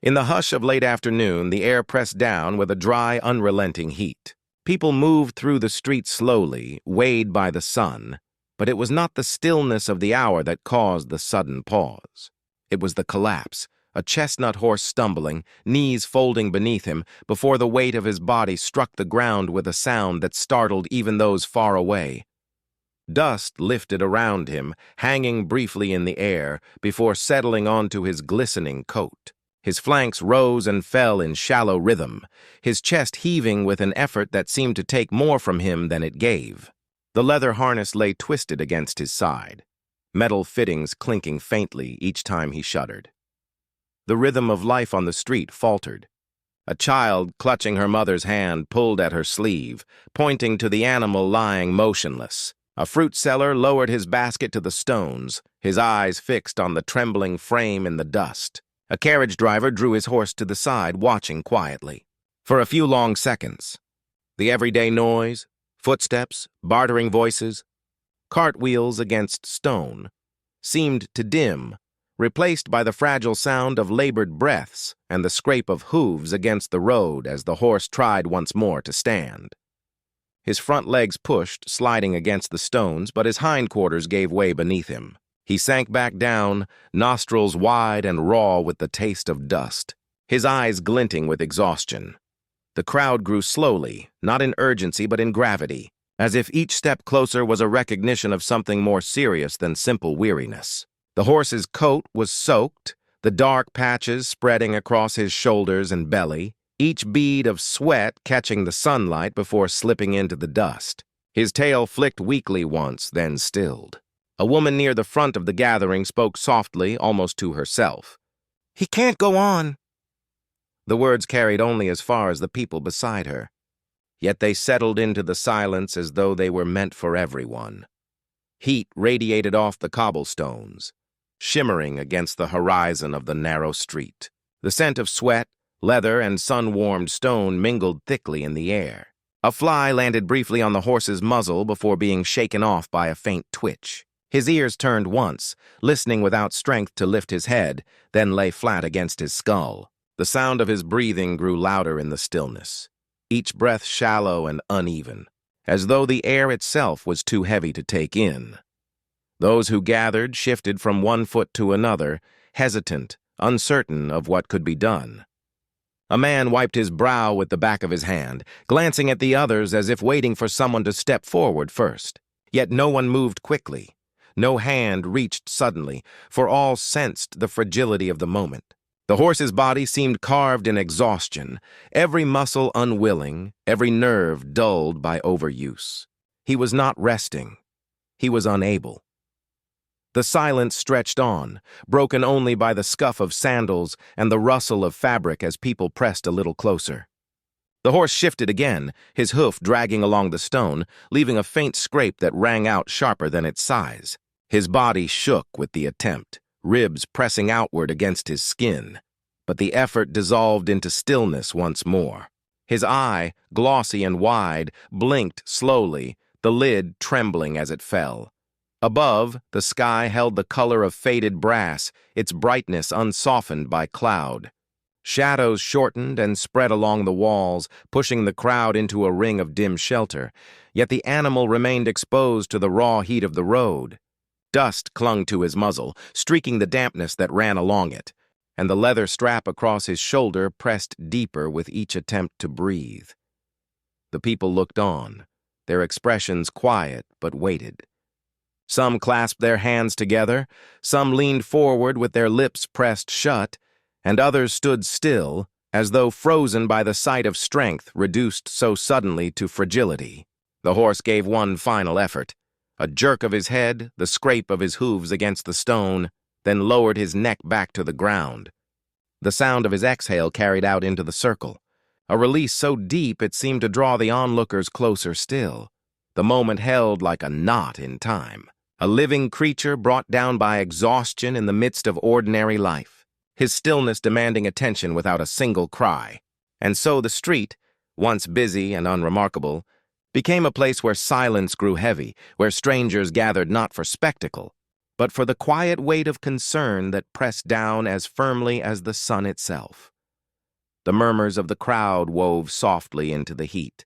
In the hush of late afternoon, the air pressed down with a dry, unrelenting heat. People moved through the street slowly, weighed by the sun, but it was not the stillness of the hour that caused the sudden pause. It was the collapse, a chestnut horse stumbling, knees folding beneath him, before the weight of his body struck the ground with a sound that startled even those far away. Dust lifted around him, hanging briefly in the air, before settling onto his glistening coat. His flanks rose and fell in shallow rhythm, his chest heaving with an effort that seemed to take more from him than it gave. The leather harness lay twisted against his side, metal fittings clinking faintly each time he shuddered. The rhythm of life on the street faltered. A child, clutching her mother's hand, pulled at her sleeve, pointing to the animal lying motionless. A fruit seller lowered his basket to the stones, his eyes fixed on the trembling frame in the dust. A carriage driver drew his horse to the side, watching quietly. For a few long seconds, the everyday noise, footsteps, bartering voices, cartwheels against stone, seemed to dim, replaced by the fragile sound of labored breaths and the scrape of hooves against the road as the horse tried once more to stand. His front legs pushed, sliding against the stones, but his hindquarters gave way beneath him. He sank back down, nostrils wide and raw with the taste of dust, his eyes glinting with exhaustion. The crowd grew slowly, not in urgency but in gravity, as if each step closer was a recognition of something more serious than simple weariness. The horse's coat was soaked, the dark patches spreading across his shoulders and belly, each bead of sweat catching the sunlight before slipping into the dust. His tail flicked weakly once, then stilled. A woman near the front of the gathering spoke softly, almost to herself. "He can't go on." The words carried only as far as the people beside her, yet they settled into the silence as though they were meant for everyone. Heat radiated off the cobblestones, shimmering against the horizon of the narrow street. The scent of sweat, leather, and sun-warmed stone mingled thickly in the air. A fly landed briefly on the horse's muzzle before being shaken off by a faint twitch. His ears turned once, listening without strength to lift his head, then lay flat against his skull. The sound of his breathing grew louder in the stillness, each breath shallow and uneven, as though the air itself was too heavy to take in. Those who gathered shifted from one foot to another, hesitant, uncertain of what could be done. A man wiped his brow with the back of his hand, glancing at the others as if waiting for someone to step forward first. Yet no one moved quickly. No hand reached suddenly, for all sensed the fragility of the moment. The horse's body seemed carved in exhaustion, every muscle unwilling, every nerve dulled by overuse. He was not resting. He was unable. The silence stretched on, broken only by the scuff of sandals and the rustle of fabric as people pressed a little closer. The horse shifted again, his hoof dragging along the stone, leaving a faint scrape that rang out sharper than its size. His body shook with the attempt, ribs pressing outward against his skin, but the effort dissolved into stillness once more. His eye, glossy and wide, blinked slowly, the lid trembling as it fell. Above, the sky held the color of faded brass, its brightness unsoftened by cloud. Shadows shortened and spread along the walls, pushing the crowd into a ring of dim shelter, yet the animal remained exposed to the raw heat of the road. Dust clung to his muzzle, streaking the dampness that ran along it, and the leather strap across his shoulder pressed deeper with each attempt to breathe. The people looked on, their expressions quiet but weighted. Some clasped their hands together, some leaned forward with their lips pressed shut, and others stood still, as though frozen by the sight of strength reduced so suddenly to fragility. The horse gave one final effort. A jerk of his head, the scrape of his hooves against the stone, then lowered his neck back to the ground. The sound of his exhale carried out into the circle, a release so deep it seemed to draw the onlookers closer still. The moment held like a knot in time, a living creature brought down by exhaustion in the midst of ordinary life, his stillness demanding attention without a single cry. And so the street, once busy and unremarkable, became a place where silence grew heavy, where strangers gathered not for spectacle, but for the quiet weight of concern that pressed down as firmly as the sun itself. The murmurs of the crowd wove softly into the heat,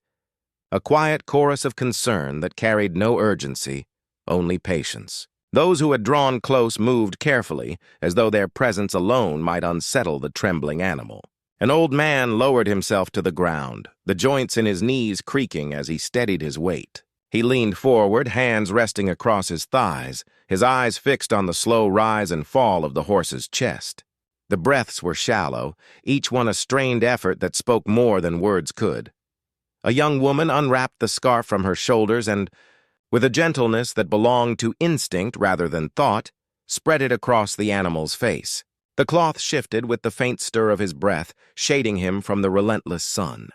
a quiet chorus of concern that carried no urgency, only patience. Those who had drawn close moved carefully, as though their presence alone might unsettle the trembling animal. An old man lowered himself to the ground, the joints in his knees creaking as he steadied his weight. He leaned forward, hands resting across his thighs, his eyes fixed on the slow rise and fall of the horse's chest. The breaths were shallow, each one a strained effort that spoke more than words could. A young woman unwrapped the scarf from her shoulders and, with a gentleness that belonged to instinct rather than thought, spread it across the animal's face. The cloth shifted with the faint stir of his breath, shading him from the relentless sun.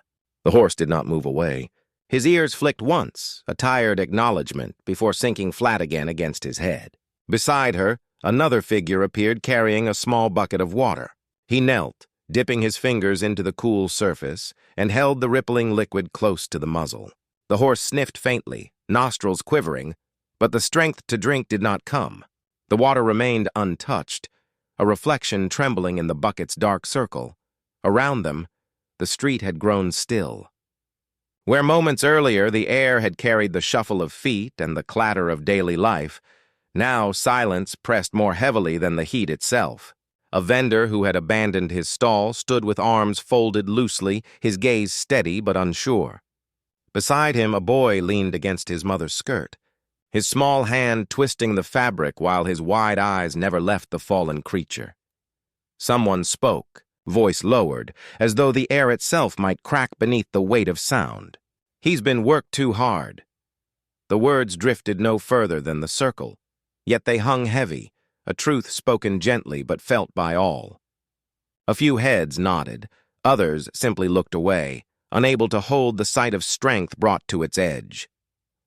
The horse did not move away. His ears flicked once, a tired acknowledgement, before sinking flat again against his head. Beside her, another figure appeared carrying a small bucket of water. He knelt, dipping his fingers into the cool surface, and held the rippling liquid close to the muzzle. The horse sniffed faintly, nostrils quivering, but the strength to drink did not come. The water remained untouched, a reflection trembling in the bucket's dark circle. Around them, the street had grown still. Where moments earlier the air had carried the shuffle of feet and the clatter of daily life, now silence pressed more heavily than the heat itself. A vendor who had abandoned his stall stood with arms folded loosely, his gaze steady but unsure. Beside him, a boy leaned against his mother's skirt, his small hand twisting the fabric while his wide eyes never left the fallen creature. Someone spoke, voice lowered, as though the air itself might crack beneath the weight of sound. "He's been worked too hard." The words drifted no further than the circle, yet they hung heavy, a truth spoken gently but felt by all. A few heads nodded, others simply looked away, unable to hold the sight of strength brought to its edge.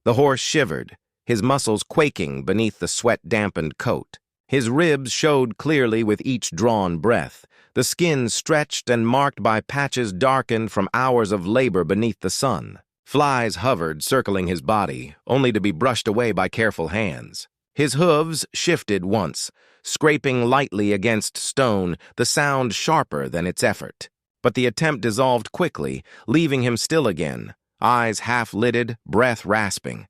The horse shivered, his muscles quaking beneath the sweat-dampened coat. His ribs showed clearly with each drawn breath, the skin stretched and marked by patches darkened from hours of labor beneath the sun. Flies hovered, circling his body, only to be brushed away by careful hands. His hooves shifted once, scraping lightly against stone, the sound sharper than its effort. But the attempt dissolved quickly, leaving him still again, eyes half-lidded, breath rasping.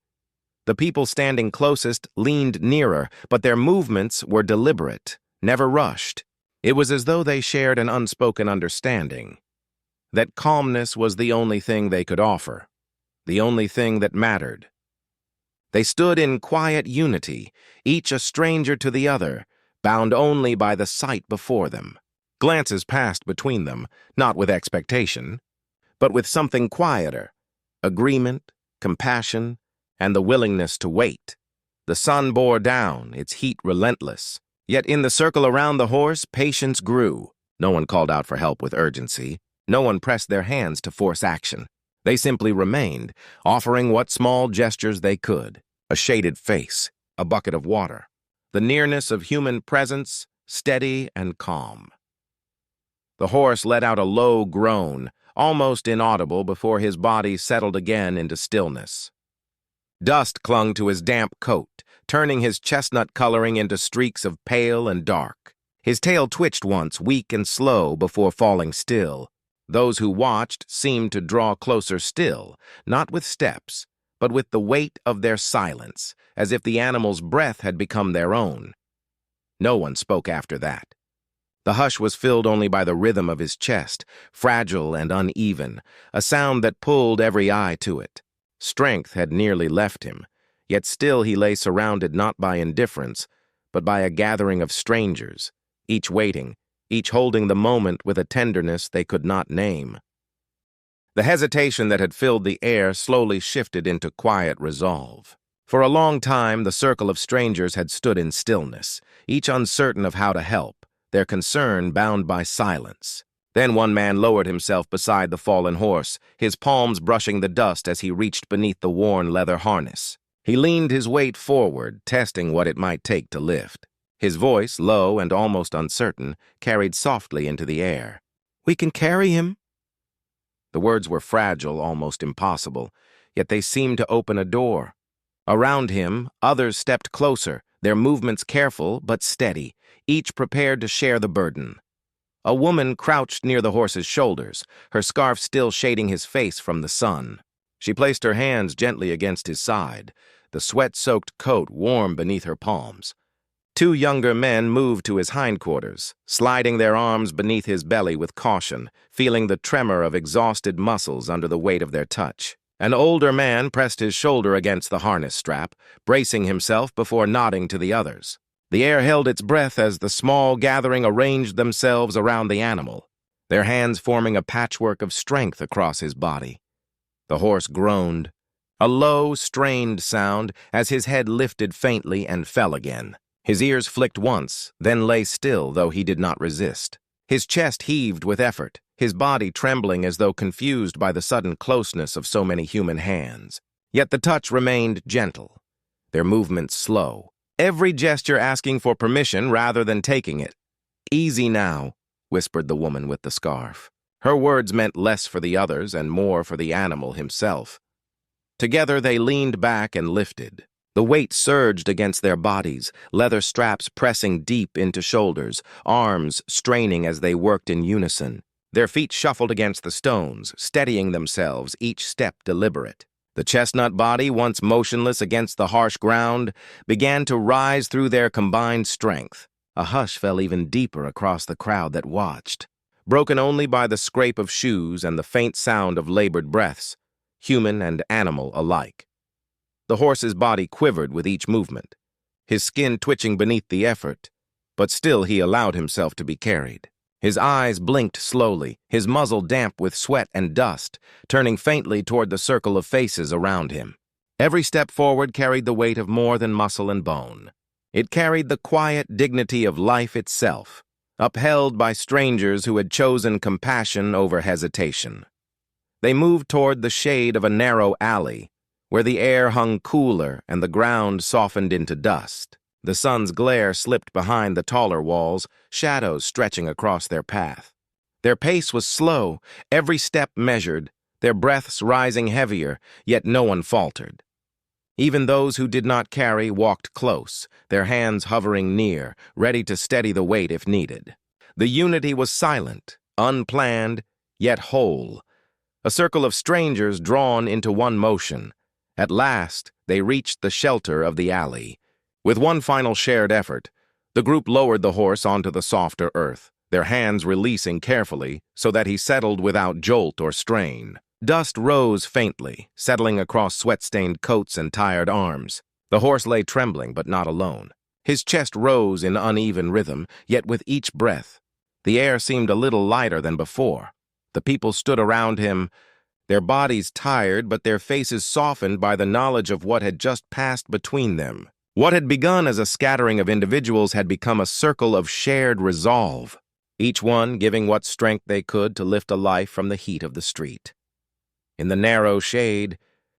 The people standing closest leaned nearer, but their movements were deliberate, never rushed. It was as though they shared an unspoken understanding, that calmness was the only thing they could offer, the only thing that mattered. They stood in quiet unity, each a stranger to the other, bound only by the sight before them. Glances passed between them, not with expectation, but with something quieter, agreement, compassion, and the willingness to wait. The sun bore down, its heat relentless. Yet in the circle around the horse, patience grew. No one called out for help with urgency. No one pressed their hands to force action. They simply remained, offering what small gestures they could. A shaded face, a bucket of water. The nearness of human presence, steady and calm. The horse let out a low groan, almost inaudible before his body settled again into stillness. Dust clung to his damp coat, turning his chestnut coloring into streaks of pale and dark. His tail twitched once, weak and slow, before falling still. Those who watched seemed to draw closer still, not with steps, but with the weight of their silence, as if the animal's breath had become their own. No one spoke after that. The hush was filled only by the rhythm of his chest, fragile and uneven, a sound that pulled every eye to it. Strength had nearly left him, yet still he lay surrounded not by indifference, but by a gathering of strangers, each waiting, each holding the moment with a tenderness they could not name. The hesitation that had filled the air slowly shifted into quiet resolve. For a long time, the circle of strangers had stood in stillness, each uncertain of how to help, their concern bound by silence. Then one man lowered himself beside the fallen horse, his palms brushing the dust as he reached beneath the worn leather harness. He leaned his weight forward, testing what it might take to lift. His voice, low and almost uncertain, carried softly into the air. "We can carry him." The words were fragile, almost impossible, yet they seemed to open a door. Around him, others stepped closer, their movements careful but steady, each prepared to share the burden. A woman crouched near the horse's shoulders, her scarf still shading his face from the sun. She placed her hands gently against his side, the sweat-soaked coat warm beneath her palms. Two younger men moved to his hindquarters, sliding their arms beneath his belly with caution, feeling the tremor of exhausted muscles under the weight of their touch. An older man pressed his shoulder against the harness strap, bracing himself before nodding to the others. The air held its breath as the small gathering arranged themselves around the animal, their hands forming a patchwork of strength across his body. The horse groaned, a low, strained sound as his head lifted faintly and fell again. His ears flicked once, then lay still, though he did not resist. His chest heaved with effort, his body trembling as though confused by the sudden closeness of so many human hands. Yet the touch remained gentle, their movements slow, every gesture asking for permission rather than taking it. "Easy now," whispered the woman with the scarf. Her words meant less for the others and more for the animal himself. Together they leaned back and lifted. The weight surged against their bodies, leather straps pressing deep into shoulders, arms straining as they worked in unison. Their feet shuffled against the stones, steadying themselves, each step deliberate. The chestnut body, once motionless against the harsh ground, began to rise through their combined strength. A hush fell even deeper across the crowd that watched, broken only by the scrape of shoes and the faint sound of labored breaths, human and animal alike. The horse's body quivered with each movement, his skin twitching beneath the effort, but still he allowed himself to be carried. His eyes blinked slowly, his muzzle damp with sweat and dust, turning faintly toward the circle of faces around him. Every step forward carried the weight of more than muscle and bone. It carried the quiet dignity of life itself, upheld by strangers who had chosen compassion over hesitation. They moved toward the shade of a narrow alley, where the air hung cooler and the ground softened into dust. The sun's glare slipped behind the taller walls, shadows stretching across their path. Their pace was slow, every step measured, their breaths rising heavier, yet no one faltered. Even those who did not carry walked close, their hands hovering near, ready to steady the weight if needed. The unity was silent, unplanned, yet whole. A circle of strangers drawn into one motion. At last, they reached the shelter of the alley. With one final shared effort, the group lowered the horse onto the softer earth, their hands releasing carefully so that he settled without jolt or strain. Dust rose faintly, settling across sweat-stained coats and tired arms. The horse lay trembling, but not alone. His chest rose in uneven rhythm, yet with each breath, the air seemed a little lighter than before. The people stood around him, their bodies tired, but their faces softened by the knowledge of what had just passed between them. What had begun as a scattering of individuals had become a circle of shared resolve, each one giving what strength they could to lift a life from the heat of the street. In the narrow shade,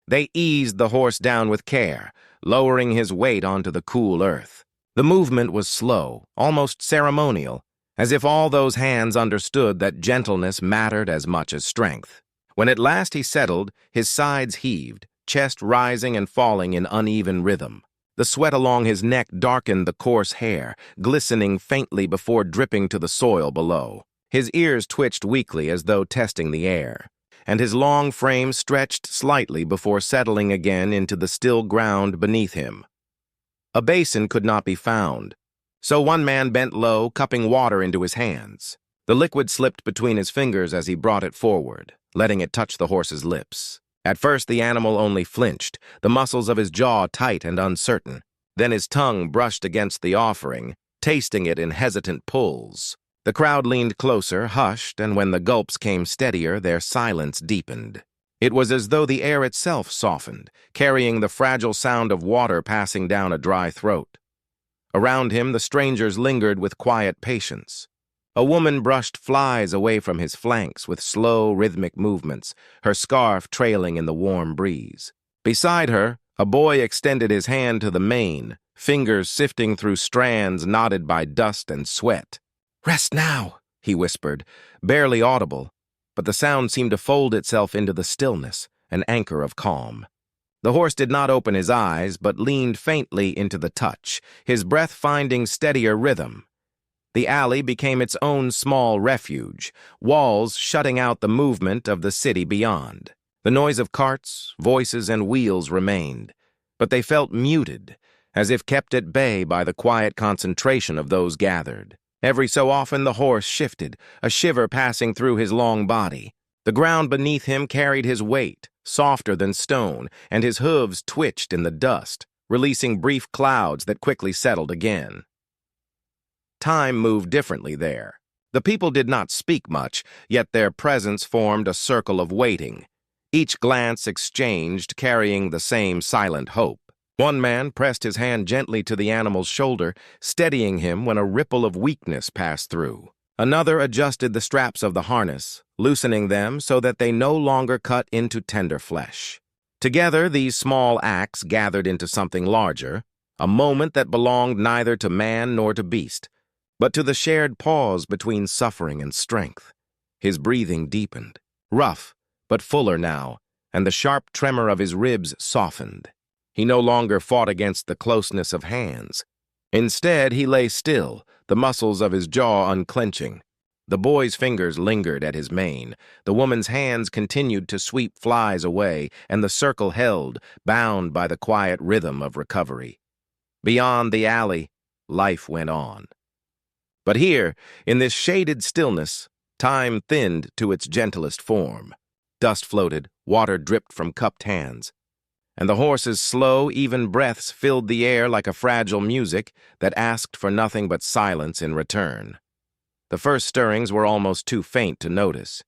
they eased the horse down with care, lowering his weight onto the cool earth. The movement was slow, almost ceremonial, as if all those hands understood that gentleness mattered as much as strength. When at last he settled, his sides heaved, chest rising and falling in uneven rhythm. The sweat along his neck darkened the coarse hair, glistening faintly before dripping to the soil below. His ears twitched weakly as though testing the air, and his long frame stretched slightly before settling again into the still ground beneath him. A basin could not be found, so one man bent low, cupping water into his hands. The liquid slipped between his fingers as he brought it forward, letting it touch the horse's lips. At first the animal only flinched, the muscles of his jaw tight and uncertain. Then his tongue brushed against the offering, tasting it in hesitant pulls. The crowd leaned closer, hushed, and when the gulps came steadier, their silence deepened. It was as though the air itself softened, carrying the fragile sound of water passing down a dry throat. Around him, the strangers lingered with quiet patience. A woman brushed flies away from his flanks with slow, rhythmic movements, her scarf trailing in the warm breeze. Beside her, a boy extended his hand to the mane, fingers sifting through strands knotted by dust and sweat. "Rest now," he whispered, barely audible, but the sound seemed to fold itself into the stillness, an anchor of calm. The horse did not open his eyes, but leaned faintly into the touch, his breath finding steadier rhythm. The alley became its own small refuge, walls shutting out the movement of the city beyond. The noise of carts, voices, and wheels remained, but they felt muted, as if kept at bay by the quiet concentration of those gathered. Every so often the horse shifted, a shiver passing through his long body. The ground beneath him carried his weight, softer than stone, and his hooves twitched in the dust, releasing brief clouds that quickly settled again. Time moved differently there. The people did not speak much, yet their presence formed a circle of waiting, each glance exchanged carrying the same silent hope. One man pressed his hand gently to the animal's shoulder, steadying him when a ripple of weakness passed through. Another adjusted the straps of the harness, loosening them so that they no longer cut into tender flesh. Together, these small acts gathered into something larger, a moment that belonged neither to man nor to beast, but to the shared pause between suffering and strength. His breathing deepened, rough but fuller now, and the sharp tremor of his ribs softened. He no longer fought against the closeness of hands. Instead, he lay still, the muscles of his jaw unclenching. The boy's fingers lingered at his mane, the woman's hands continued to sweep flies away, and the circle held, bound by the quiet rhythm of recovery. Beyond the alley, life went on. But here, in this shaded stillness, time thinned to its gentlest form. Dust floated, water dripped from cupped hands, and the horse's slow, even breaths filled the air like a fragile music that asked for nothing but silence in return. The first stirrings were almost too faint to notice.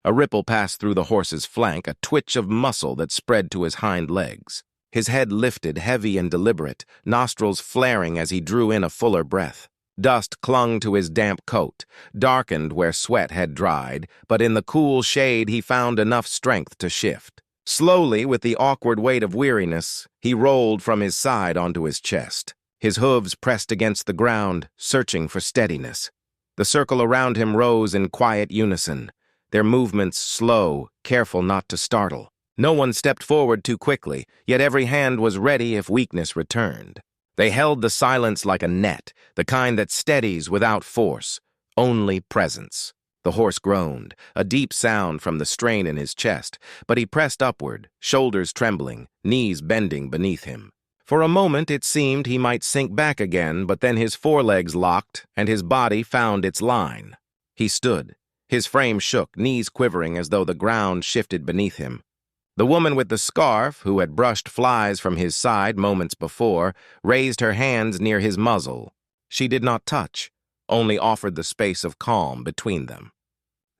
A ripple passed through the horse's flank, a twitch of muscle that spread to his hind legs. His head lifted, heavy and deliberate, nostrils flaring as he drew in a fuller breath. Dust clung to his damp coat, darkened where sweat had dried, but in the cool shade he found enough strength to shift. Slowly, with the awkward weight of weariness, he rolled from his side onto his chest. His hooves pressed against the ground, searching for steadiness. The circle around him rose in quiet unison, their movements slow, careful not to startle. No one stepped forward too quickly, yet every hand was ready if weakness returned. They held the silence like a net, the kind that steadies without force, only presence. The horse groaned, a deep sound from the strain in his chest, but he pressed upward, shoulders trembling, knees bending beneath him. For a moment it seemed he might sink back again, but then his forelegs locked and his body found its line. He stood, his frame shook, knees quivering as though the ground shifted beneath him. The woman with the scarf, who had brushed flies from his side moments before, raised her hands near his muzzle. She did not touch, only offered the space of calm between them.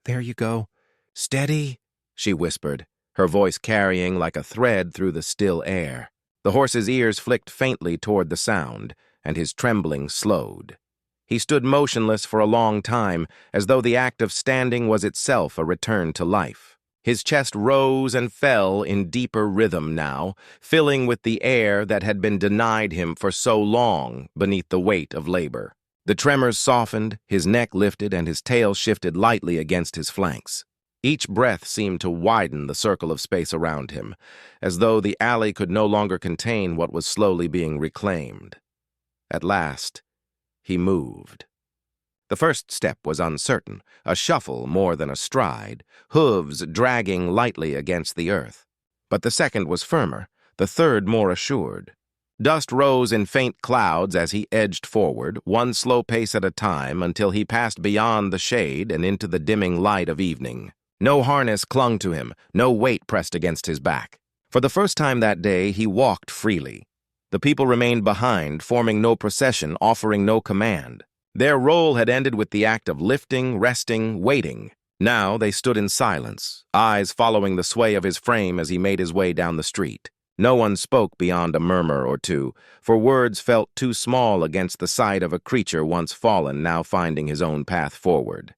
"There you go. Steady," she whispered, her voice carrying like a thread through the still air. The horse's ears flicked faintly toward the sound, and his trembling slowed. He stood motionless for a long time, as though the act of standing was itself a return to life. His chest rose and fell in deeper rhythm now, filling with the air that had been denied him for so long beneath the weight of labor. The tremors softened, his neck lifted, and his tail shifted lightly against his flanks. Each breath seemed to widen the circle of space around him, as though the alley could no longer contain what was slowly being reclaimed. At last, he moved. The first step was uncertain, a shuffle more than a stride, hooves dragging lightly against the earth. But the second was firmer, the third more assured. Dust rose in faint clouds as he edged forward, one slow pace at a time until he passed beyond the shade and into the dimming light of evening. No harness clung to him, no weight pressed against his back. For the first time that day, he walked freely. The people remained behind, forming no procession, offering no command. Their role had ended with the act of lifting, resting, waiting. Now they stood in silence, eyes following the sway of his frame as he made his way down the street. No one spoke beyond a murmur or two, for words felt too small against the sight of a creature once fallen now finding his own path forward.